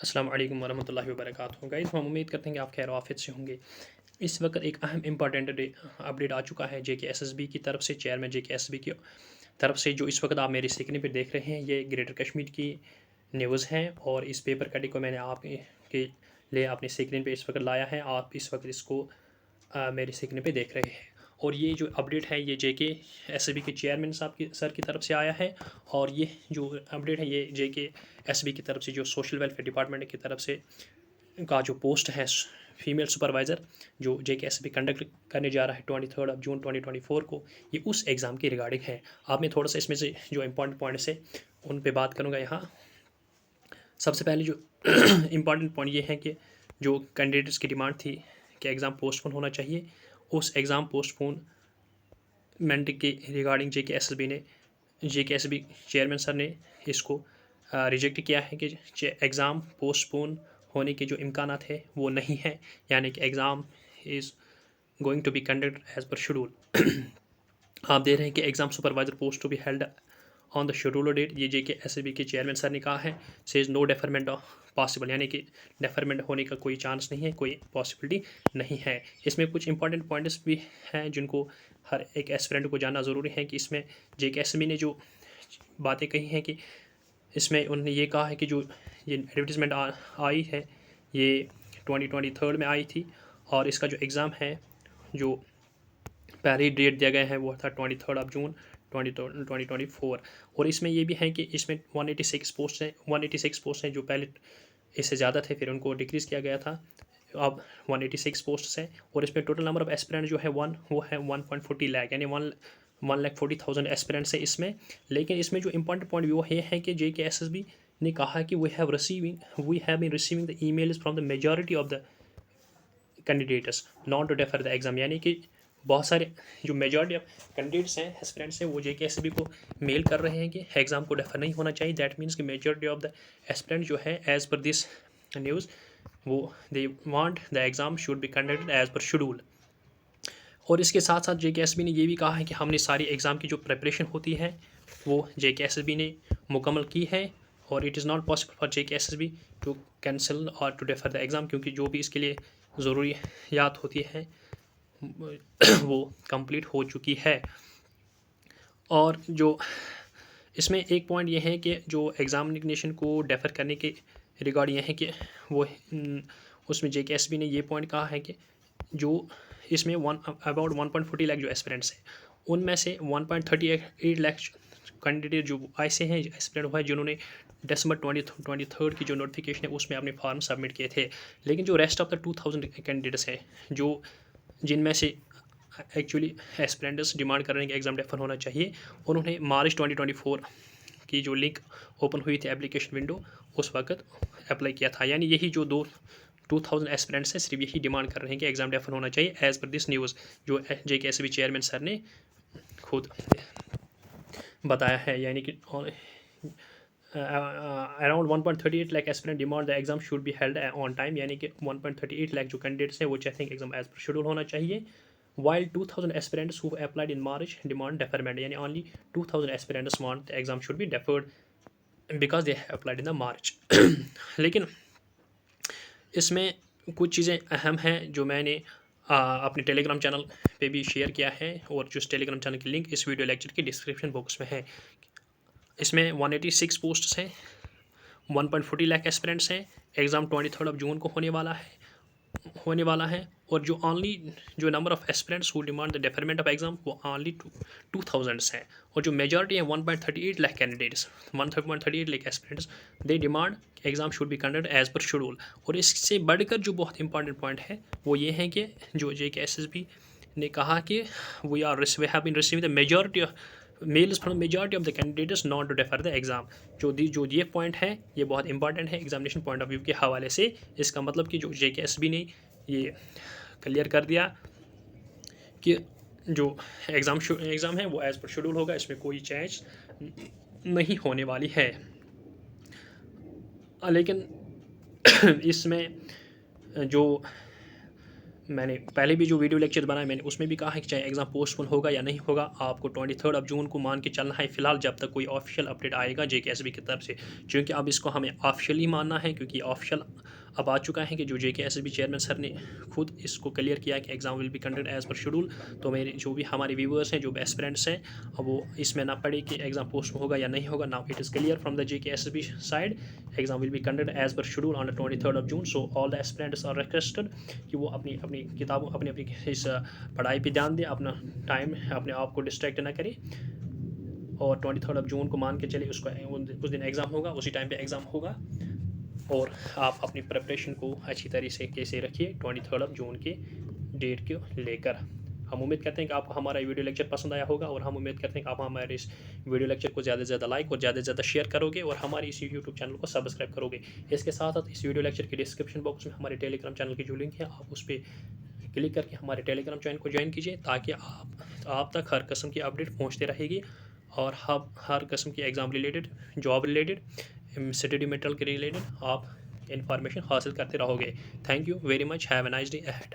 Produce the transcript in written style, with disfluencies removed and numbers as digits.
अस्सलाम वालेकुम वरहमतुल्लाहि वबरकातुहू। गाइस, हम उम्मीद करते हैं कि आप खैर आफियत से होंगे। इस वक्त एक अहम इंपॉर्टेंट अपडेट आ चुका है JKSSB की तरफ से, चेयरमैन JKSSB की तरफ से। जो इस वक्त आप मेरी स्क्रीन पे देख रहे हैं, ये ग्रेटर कश्मीर की न्यूज़ है और इस पेपर कटिंग को मैंने आपके लिए अपनी स्क्रीन पे इस वक्त लाया है। आप इस वक्त इसको मेरी स्क्रीन पे देख रहे हैं। और ये जो अपडेट है ये JKSSB के चेयरमैन साहब की सर की तरफ से आया है। और ये जो अपडेट है ये JKSSB की तरफ से, जो सोशल वेलफेयर डिपार्टमेंट की तरफ से का जो पोस्ट है फीमेल सुपरवाइज़र, जो JKSSB कंडक्ट करने जा रहा है 23 जून 2024 को, ये उस एग्ज़ाम की रिगार्डिंग है। अब मैं थोड़ा सा इसमें से जो इम्पोर्टेंट पॉइंट्स है उन पे बात करूँगा यहाँ। सबसे पहले जो इम्पॉर्टेंट पॉइंट ये है कि जो कैंडिडेट्स की डिमांड थी कि एग्ज़ाम पोस्टपोन होना चाहिए, उस एग्ज़ाम पोस्टपोनमेंट के रिगार्डिंग JKSSB चेयरमैन सर ने इसको रिजेक्ट किया है कि एग्ज़ाम पोस्टपोन होने के जो इम्कानात है वो नहीं है, यानी कि exam is going to be conduct as per schedule. आप देख रहे हैं कि exam supervisor post to be held on the schedule date, ये JKSSB के चेयरमैन सर ने कहा है। सेज नो डेफरमेंट पॉसिबल, यानी कि डेफरमेंट होने का कोई चांस नहीं है, कोई पॉसिबिलिटी नहीं है। इसमें कुछ इंपॉर्टेंट पॉइंट्स भी हैं जिनको हर एक एस्पिरेंट को जानना ज़रूरी है कि इसमें JKSSB ने जो बातें कही हैं कि इसमें उन्होंने ये कहा है कि जो ये एडवर्टीज़मेंट आई है ये 2023 में आई थी, और इसका जो एग्ज़ाम है, जो पहली डेट दिया गया है वो था 23 जून 2024। और इसमें ये भी है कि इसमें 186 पोस्ट हैं जो पहले इससे ज़्यादा थे, फिर उनको डिक्रीज़ किया गया था, अब 186 पोस्ट हैं। और इसमें टोटल नंबर ऑफ एस्पिरेंट जो है वो है 1.40 लाख, यानी 1,40,000 एस्पिरेंट्स है इसमें। लेकिन इसमें जो इंपॉर्टेंट पॉइंट वो ये है कि JKSSB ने कहा कि we have been receiving the emails from the majority of the candidates not to defer the exam, यानी कि बहुत सारे जो मेजॉरिटी ऑफ कैंडिडेट्स हैं, एस्पिरेंट्स हैं, वो JKSSB को मेल कर रहे हैं कि एग्ज़ाम को डेफर नहीं होना चाहिए। दैट मीन्स कि मेजॉरिटी ऑफ द एस्पिरेंट जो है एज़ पर दिस न्यूज़, वो they want the exam should be conducted as per schedule. और इसके साथ साथ JKSSB ने ये भी कहा है कि हमने सारी एग्ज़ाम की जो प्रिपरेशन होती है वो JKSSB ने मुकम्मल की है, और it is not possible for JKSSB to cancel और टू डेफर द एग्ज़ाम, क्योंकि जो भी इसके लिए ज़रूरियात होती है वो कंप्लीट हो चुकी है। और जो इसमें एक पॉइंट ये है कि जो एग्ज़ामिनेशन को डेफर करने के रिगार्ड ये है कि वो उसमें JKSSB ने ये पॉइंट कहा है कि जो इसमें अबाउट 1.40 लाख जो एस्पिरेंट्स हैं, उनमें से 1.38 लाख कैंडिडेट जो ऐसे हैं एस्पिरेंट हुआ है जिन्होंने दिसंबर 2023 की जो नोटिफिकेशन है उसमें अपने फॉर्म सबमिट किए थे। लेकिन जो रेस्ट ऑफ द 2000 कैंडिडेट्स हैं, जो जिनमें से एक्चुअली एस्पिरेंट्स डिमांड कर रहे हैं कि एग्ज़ाम डेफर होना चाहिए, उन्होंने मार्च 2024 की जो लिंक ओपन हुई थी एप्लीकेशन विंडो, उस वक्त अप्लाई किया था। यानी यही जो 2000 एस्पिरेंट्स हैं, सिर्फ यही डिमांड कर रहे हैं कि एग्ज़ाम डेफर होना चाहिए एज़ पर दिस न्यूज़, जो JKSSB चेयरमैन सर ने खुद बताया है। यानी कि around 1.38 lakh aspirant demand the exam should be held on time, यानी कि 1.38 लाख जो कैंडिडेट्स हैं वो चाहते हैं कि एग्ज़ाम एज़ पर शेड्यूल होना चाहिए। While 2000 aspirants who applied in March demand deferment, यानी only 2000 aspirants want the exam should be deferred because they have applied in the March। लेकिन इसमें कुछ चीज़ें अहम हैं जो मैंने अपने टेलीग्राम चैनल पे भी शेयर किया है, और जो टेलीग्राम चैनल की लिंक इस वीडियो लेक्चर की डिस्क्रिप्शन बॉक्स में है। इसमें 186 पोस्ट्स हैं, 1.40 लाख एस्पिरेंट्स हैं, एग्ज़ाम 23 जून को होने वाला है। और जो ओनली जो number of aspirants who demand the deferment of exam वो ओनली 2000 हैं। और जो मेजॉरिटी है 1.38 lakh candidates, 1.38 lakh aspirants, they demand exam should be conduct as per schedule. और इससे बढ़कर जो बहुत इंपॉर्टेंट पॉइंट है वो ये है कि जो JKSSB ने कहा कि we have been receiving the majority of mails from majority of the candidates not to defer the exam. जो ये पॉइंट है ये बहुत इंपॉर्टेंट है एग्जामिनेशन पॉइंट ऑफ व्यू के हवाले से। इसका मतलब कि जो JKSSB ने ये क्लियर कर दिया कि जो एग्ज़ाम है वो एज़ पर शेड्यूल होगा, इसमें कोई चेंज नहीं होने वाली है। लेकिन इसमें जो मैंने पहले भी जो वीडियो लेक्चर बनाए मैंने उसमें भी कहा है कि चाहे एग्ज़ाम पोस्टपोन होगा या नहीं होगा, आपको 23 जून को मान के चलना है फ़िलहाल, जब तक कोई ऑफिशियल अपडेट आएगा जेकेएसबी की तरफ से। क्योंकि अब इसको हमें ऑफिशियली मानना है, क्योंकि ऑफिशियल अब आ चुका है कि जो जेकेएसबी चेयरमैन सर ने खुद इसको क्लियर किया कि exam will be conducted as per schedule. तो मेरे जो भी हमारे व्यूअर्स हैं, जो भी एस्पिरेंट्स हैं, अब वो इसमें ना पड़े कि एग्ज़ाम पोस्टपोन होगा या नहीं होगा। Now it is clear from the JKSB side, exam will be conducted as per schedule on the 23 June. So all the aspirants are requested कि वो अपनी अपनी किताबों अपनी अपनी इस पढ़ाई पे ध्यान दें, अपना टाइम अपने आप को डिस्ट्रैक्ट ना करें, और 23 जून को मान के चले उसको उस दिन एग्ज़ाम होगा, उसी टाइम पे एग्ज़ाम होगा। और आप अपनी प्रिपरेशन को अच्छी तरीके से रखिए 23 जून के डेट को लेकर। हम उम्मीद करते हैं कि आपको हमारा वीडियो लेक्चर पसंद आया होगा, और हम उम्मीद करते हैं कि आप हमारे इस वीडियो लेक्चर को ज़्यादा से ज़्यादा लाइक और ज़्यादा से ज़्यादा शेयर करोगे, और हमारे इस यूट्यूब चैनल को सब्सक्राइब करोगे। इसके साथ साथ इस वीडियो लेक्चर के डिस्क्रिप्शन बॉक्स में हमारे टेलीग्राम चैनल की जो लिंक है, आप उस पर क्लिक करके हमारे टेलीग्राम चैनल को ज्वाइन कीजिए, ताकि आप तक हर किस्म की अपडेट पहुँचते रहेगी, और हर किस्म की exam related, job related, study material के रिलेटेड आप इंफॉर्मेशन हासिल करते रहोगे। Thank you very much, have a nice day ahead.